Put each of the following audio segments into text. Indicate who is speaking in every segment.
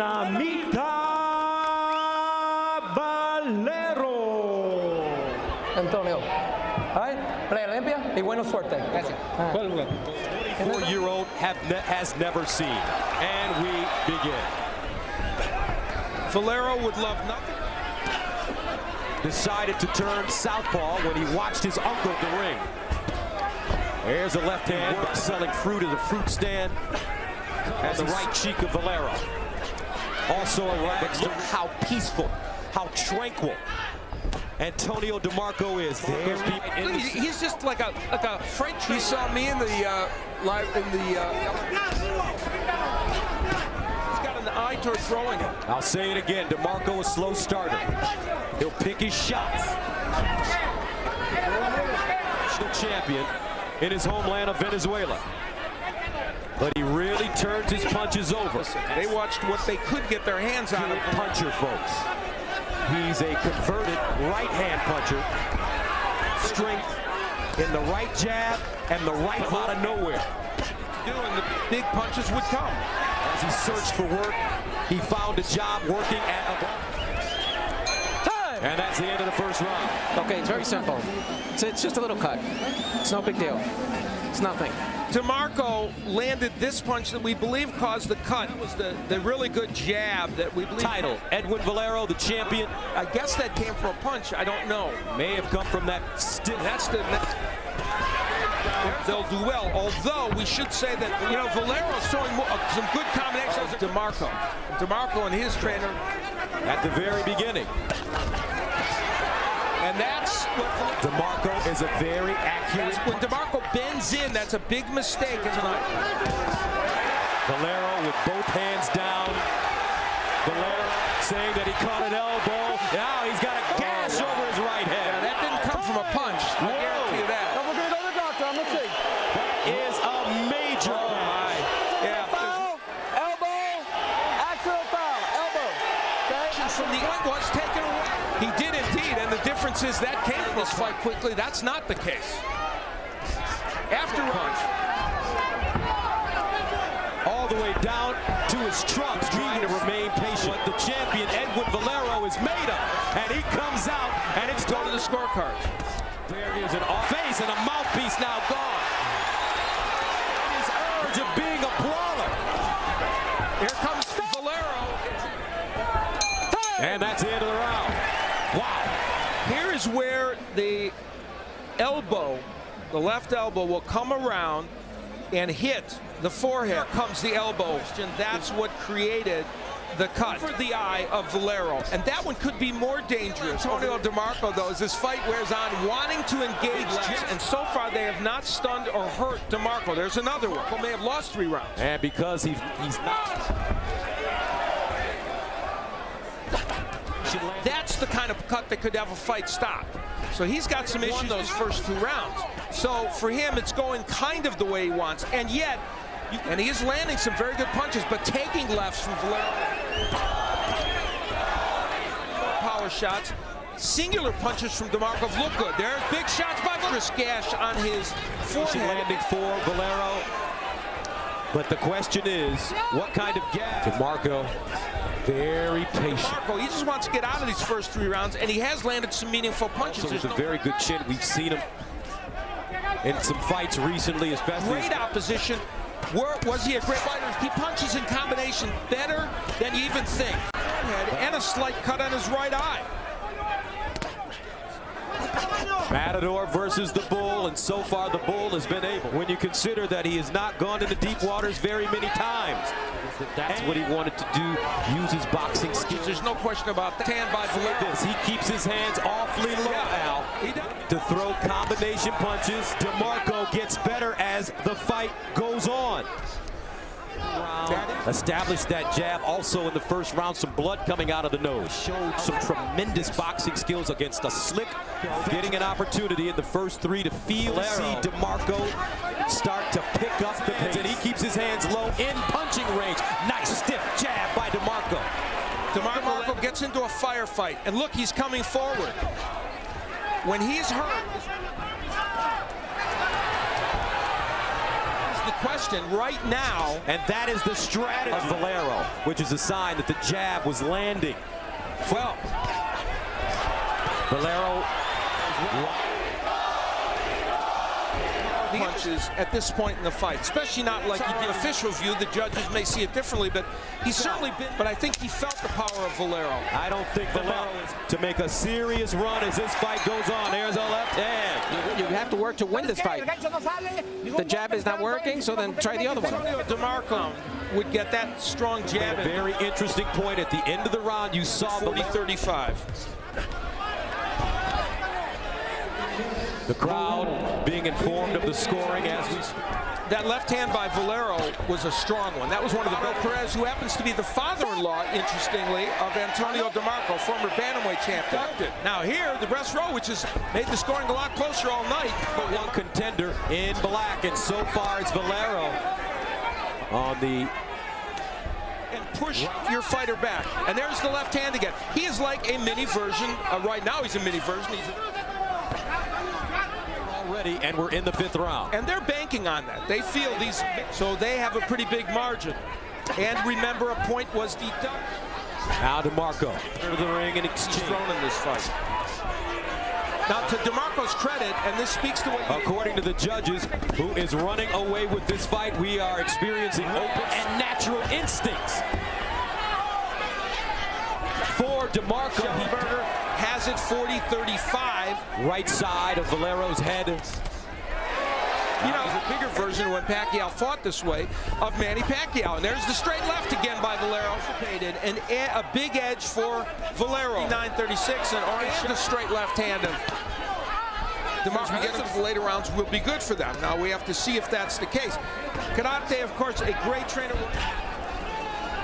Speaker 1: Dinamita Valero.
Speaker 2: Antonio. All right, play Olympia y buena suerte. Gracias.
Speaker 3: 4-year-old has never seen. And we begin.
Speaker 4: Valero would love nothing.
Speaker 3: Decided to turn southpaw when he watched his uncle at the ring. There's a left hand selling fruit at a fruit stand at the right cheek of Valero. Also a right. But look how peaceful, how tranquil Antonio DeMarco is.
Speaker 4: He's just like a freight train. He saw me in the he's got an eye toward throwing it.
Speaker 3: I'll say it again. DeMarco a slow starter. He'll pick his shots. Champion in his homeland of Venezuela. But he really turns his punches over.
Speaker 4: They watched what they could get their hands on.
Speaker 3: Puncher, folks. He's a converted right-hand puncher. Strength in the right jab and the right out of nowhere.
Speaker 4: And the big punches would come.
Speaker 3: As he searched for work, he found a job working at a... And that's the end of the first round.
Speaker 2: Okay, it's very simple. It's just a little cut. It's no big deal. It's nothing.
Speaker 4: DeMarco landed this punch that we believe caused the cut. It was the really good jab that we believe.
Speaker 3: Title, Edwin Valero, the champion.
Speaker 4: I guess that came from a punch. I don't know.
Speaker 3: May have come from that stiff.
Speaker 4: They'll do well. Although we should say that, you know, Valero's throwing some good combinations. DeMarco and his trainer
Speaker 3: at the very beginning.
Speaker 4: And that's what
Speaker 3: DeMarco is a very accurate.
Speaker 4: When DeMarco bends in, that's a big mistake tonight.
Speaker 3: Valero with both hands down. Valero saying that he caught an elbow. Now he's got a gash over his right head.
Speaker 4: That didn't come from a punch. I guarantee you that.
Speaker 2: Don't forget another doctor. I'm gonna see.
Speaker 3: That is a major.
Speaker 4: Yeah.
Speaker 2: Foul, elbow, axial foul, elbow. Okay.
Speaker 4: From the end was taken away. He did indeed, and the difference is that came in this fight quickly. That's not the case. After punch.
Speaker 3: All the way down to his trunks, trying to remain patient. The champion, Edwin Valero, is made up, and he comes out, and it's
Speaker 4: Go to the scorecards.
Speaker 3: There is an off-face and a mouthpiece now gone. His urge of being a brawler.
Speaker 4: Here comes Valero.
Speaker 3: And that's the end of the round. Wow.
Speaker 4: Here is where the elbow, the left elbow, will come around and hit the forehead. Comes the elbow. And that's what created the cut for the eye of Valero. And that one could be more dangerous. Antonio DeMarco, though, as this fight wears on, wanting to engage. And so far, they have not stunned or hurt DeMarco. There's another one. They may have lost 3 rounds.
Speaker 3: And because he's not.
Speaker 4: That's the kind of cut that could have a fight stopped. So he's got some issues those first 2 rounds. So for him, it's going kind of the way he wants. And yet, and he is landing some very good punches, but taking lefts from Valero. Power shots. Singular punches from DeMarco look good. There's big shots by Valero. Gash on his forehead.
Speaker 3: Landing for Valero. But the question is, what kind of gash? DeMarco, very patient.
Speaker 4: DeMarco, he just wants to get out of these first 3 rounds, and he has landed some meaningful punches.
Speaker 3: There's a very good chin. We've seen him in some fights recently, especially.
Speaker 4: Great opposition. Was he a great fighter? He punches in combination better than you even think. And a slight cut on his right eye.
Speaker 3: Matador versus the Bull, and so far the Bull has been able. When you consider that he has not gone into deep waters very many times. That's what he wanted to do, use his boxing skills.
Speaker 4: There's no question about that. Stand by Valero.
Speaker 3: He keeps his hands awfully low now to throw combination punches. DeMarco gets better as the fight goes on. Established that jab also in the first round. Some blood coming out of the nose. Showed some tremendous boxing skills against a slick. Getting an opportunity in the first 3 to feel see DeMarco start to pick up the pace. And he keeps his hands low in punching range. Nice stiff jab by DeMarco.
Speaker 4: DeMarco gets into a firefight. And look, he's coming forward. When he's hurt, the question right now.
Speaker 3: And that is the strategy of Valero, which is a sign that the jab was landing.
Speaker 4: Well,
Speaker 3: Valero
Speaker 4: punches at this point in the fight, especially not like he did official view. The judges may see it differently, but he's certainly been. But I think he felt the power of Valero.
Speaker 3: I don't think Valero is to make a serious run as this fight goes on. There's a left hand.
Speaker 2: You have to work to win this fight. The jab is not working, so then try the other one.
Speaker 4: DeMarco would get that strong jab.
Speaker 3: A very interesting point at the end of the round. You saw
Speaker 4: 40-35.
Speaker 3: The crowd being informed of the scoring as we speak.
Speaker 4: That left hand by Valero was a strong one. That was one of the best. Perez, who happens to be the father-in-law, interestingly, of Antonio DeMarco, former bantamweight champion. Now here, the rest row, which has made the scoring a lot closer all night.
Speaker 3: But one contender in black, and so far it's Valero on the...
Speaker 4: And push your fighter back. And there's the left hand again. He is like a mini version. Right now he's a mini version.
Speaker 3: Already, and we're in the 5th round.
Speaker 4: And they're banking on that. They feel these, so they have a pretty big margin. And remember, a point was deducted.
Speaker 3: Now DeMarco into the ring and exchange.
Speaker 4: He's thrown in this fight. Now, to DeMarco's credit, and this speaks to what
Speaker 3: according to the judges, who is running away with this fight, we are experiencing open and natural instincts. For DeMarco, he
Speaker 4: has it 40-35.
Speaker 3: Right side of Valero's head.
Speaker 4: You know, there's a bigger version when Pacquiao fought this way of Manny Pacquiao. And there's the straight left again by Valero. And a big edge for Valero. 9-36 and orange. The straight left hand of DeMarco. We get into the later rounds will be good for them. Now we have to see if that's the case. Karate, of course, a great trainer.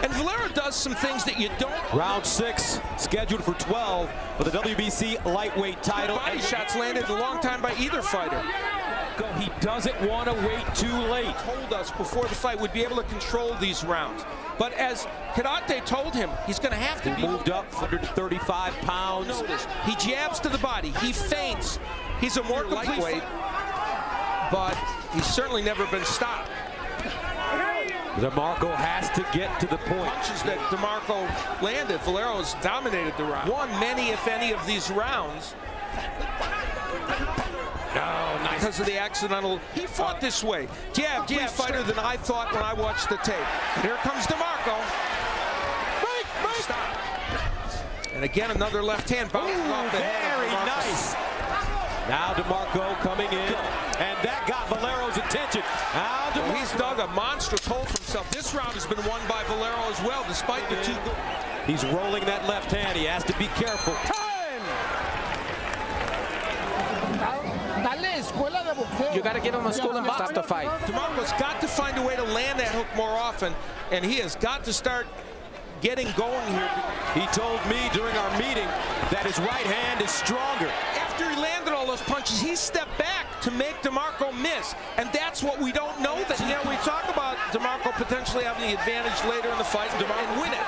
Speaker 4: And Valero does some things that you don't.
Speaker 3: Round 6, scheduled for 12 for the WBC lightweight title.
Speaker 4: Body shots landed a long time by either fighter.
Speaker 3: He doesn't want to wait too late.
Speaker 4: Told us before the fight would be able to control these rounds. But as Karate told him, he's going to have to be
Speaker 3: moved up 135 pounds.
Speaker 4: Notice, he jabs to the body. He feints. He's a more complete weight, but he's certainly never been stopped.
Speaker 3: DeMarco has to get to the point.
Speaker 4: Punches that DeMarco landed. Valero has dominated the round. Won many, if any, of these rounds.
Speaker 3: No, nice.
Speaker 4: Because of the accidental. He fought this way. Jab fighter than I thought when I watched the tape. And here comes DeMarco. Break. Stop. And again, another left hand.
Speaker 3: Very nice. Now DeMarco coming in, and that got Valero's attention. Now
Speaker 4: he's dug a monstrous hole for himself. This round has been won by Valero as well, despite the two.
Speaker 3: He's rolling that left hand. He has to be careful.
Speaker 2: You got to give him a school and stop the fight.
Speaker 4: DeMarco's got to find a way to land that hook more often, and he has got to start getting going here.
Speaker 3: He told me during our meeting that his right hand is stronger.
Speaker 4: After he landed all those punches, he stepped back to make DeMarco miss, and that's what we don't know. That, you know, we talk about DeMarco potentially having the advantage later in the fight and win it.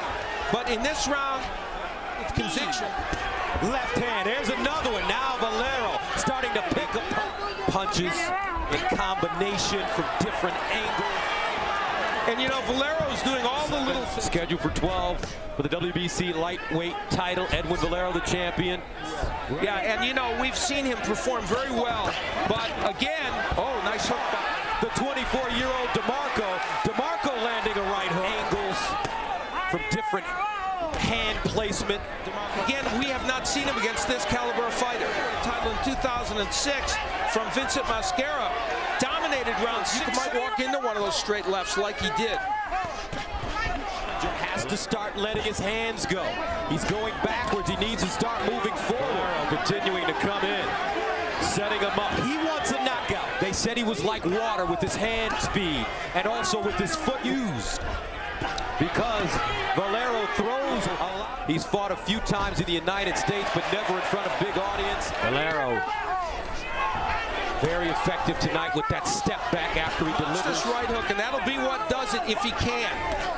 Speaker 4: But in this round, with conviction.
Speaker 3: Left hand, there's another one. Now Valero starting to pick up punches in combination from different angles.
Speaker 4: And you know, Valero's doing all the little things.
Speaker 3: Scheduled for 12 for the WBC lightweight title. Edwin Valero, the champion.
Speaker 4: Yeah, and you know, we've seen him perform very well. But again, nice hook back.
Speaker 3: The 24-year-old DeMarco landing a right hook. Angles from different hand placement.
Speaker 4: Again, we have not seen him against this caliber of fighter. Title in 2006 from Vincent Mascara. Dominated round 6. You might walk into one of those straight lefts like he did.
Speaker 3: Has to start letting his hands go. He's going backwards. He needs to start moving forward. Continuing to come in. Setting him up. He wants a knockout. They said he was like water with his hand speed and also with his foot used. Because Valero throws a lot. He's fought a few times in the United States, but never in front of big audience. Valero, very effective tonight with that step back after he delivers.
Speaker 4: This right hook, and that'll be what does it if he can.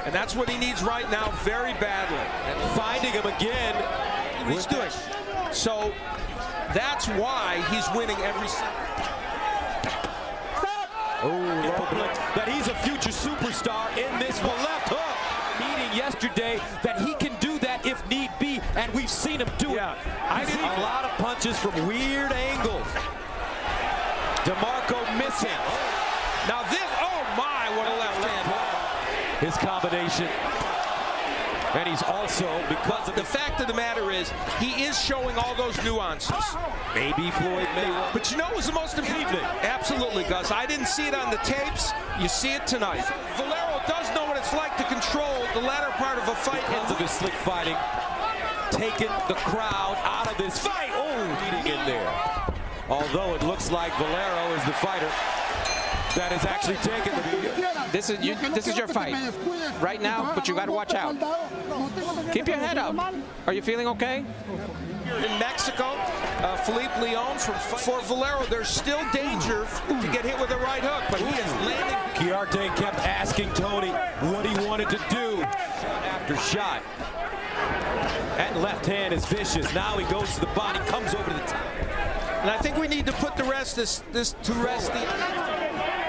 Speaker 4: And that's what he needs right now very badly.
Speaker 3: And finding him again.
Speaker 4: He's doing. So that's why he's winning every single.
Speaker 3: that he's a future superstar in this one. Left hook. Meaning yesterday that he can do that if need be, and we've seen him do it. I see a lot of punches from weird angles. DeMarco missing.
Speaker 4: Now this, oh my, what a left hand.
Speaker 3: His combination. And he's also, because of
Speaker 4: the fact of the matter is, he is showing all those nuances.
Speaker 3: Maybe Floyd may.
Speaker 4: But you know what was the most important? Absolutely, Gus. I didn't see it on the tapes. You see it tonight. Valero does know what it's like to control the latter part of a fight.
Speaker 3: Because of his slick fighting, taking the crowd out of this fight. Oh, leading in there. Although it looks like Valero is the fighter that is actually taking the beat.
Speaker 2: This is your fight right now, but you got to watch out. Keep your head up. Are you feeling okay?
Speaker 4: In Mexico, Felipe Leon for Valero, there's still danger to get hit with a right hook, but he is landing.
Speaker 3: Chiarte kept asking Tony what he wanted to do. Shot after shot. That left hand is vicious. Now he goes to the body, comes over to the top.
Speaker 4: And I think we need to put to rest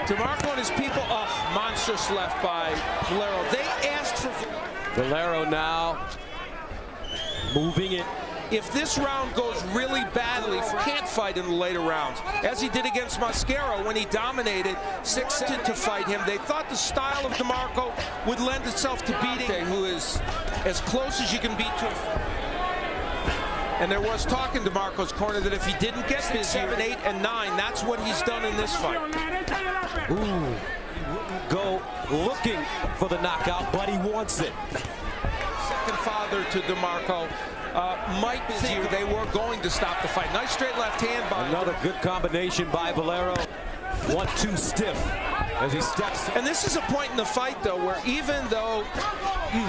Speaker 4: DeMarco and his people. Oh, monstrous left by Valero. They asked for
Speaker 3: Valero now moving it.
Speaker 4: If this round goes really badly, can't fight in the later rounds, as he did against Mascaro when he dominated 6-7 to fight him. They thought the style of DeMarco would lend itself to beating, who is as close as you can beat to. And there was talk in DeMarco's corner that if he didn't get 7, 8, and 9, that's what he's done in this fight.
Speaker 3: Ooh, go looking for the knockout, but he wants it.
Speaker 4: Second father to DeMarco. Might think they were going to stop the fight. Nice straight left hand by
Speaker 3: another good combination by Valero. 1-2 stiff as he steps in.
Speaker 4: And this is a point in the fight, though, where even though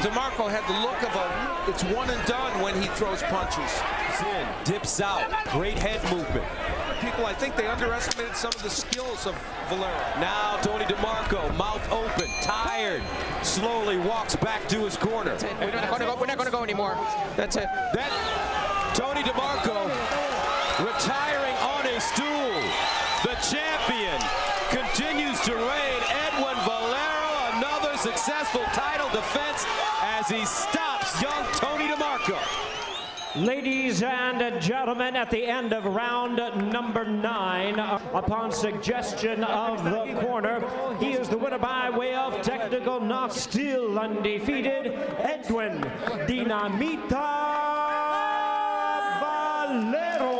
Speaker 4: DeMarco had the look of it's one and done when he throws punches.
Speaker 3: In, dips out, great head movement.
Speaker 4: People, I think they underestimated some of the skills of Valero.
Speaker 3: Now Tony DeMarco, mouth open, tired, slowly walks back to his corner.
Speaker 2: We're not going to go anymore. That's it.
Speaker 3: Tony DeMarco retiring on his stool. The champion continues to reign. Edwin Valero, another successful title defense as he stops young Tony DeMarco.
Speaker 1: Ladies and gentlemen, at the end of round number 9, upon suggestion of the corner, he is the winner by way of technical knock, still undefeated, Edwin Dinamita Valero.